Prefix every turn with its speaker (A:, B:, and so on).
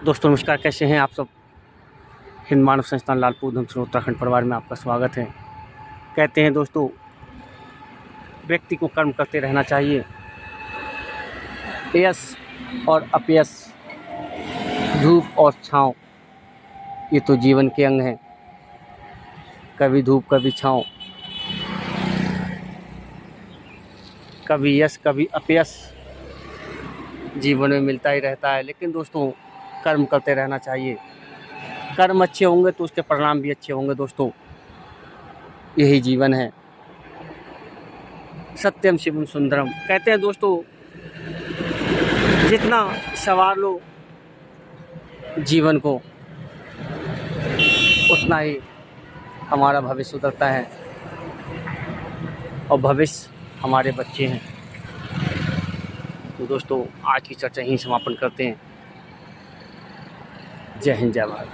A: दोस्तों नमस्कार, कैसे हैं आप सब। हिंद मानव संस्थान लालपुर उधमसिंह उत्तराखंड परिवार में आपका स्वागत है। कहते हैं दोस्तों, व्यक्ति को कर्म करते रहना चाहिए। यश और अपयश, धूप और छाँव, ये तो जीवन के अंग हैं। कभी धूप कभी छाँव, कभी यश कभी अपयश जीवन में मिलता ही रहता है। लेकिन दोस्तों, कर्म करते रहना चाहिए। कर्म अच्छे होंगे तो उसके परिणाम भी अच्छे होंगे। दोस्तों, यही जीवन है। सत्यम शिवम सुंदरम कहते हैं दोस्तों, जितना संवार लो जीवन को, उतना ही हमारा भविष्य सुधरता है और भविष्य हमारे बच्चे हैं। तो दोस्तों, आज की चर्चा यहीं समापन करते हैं। जय हिंद, जय भारत।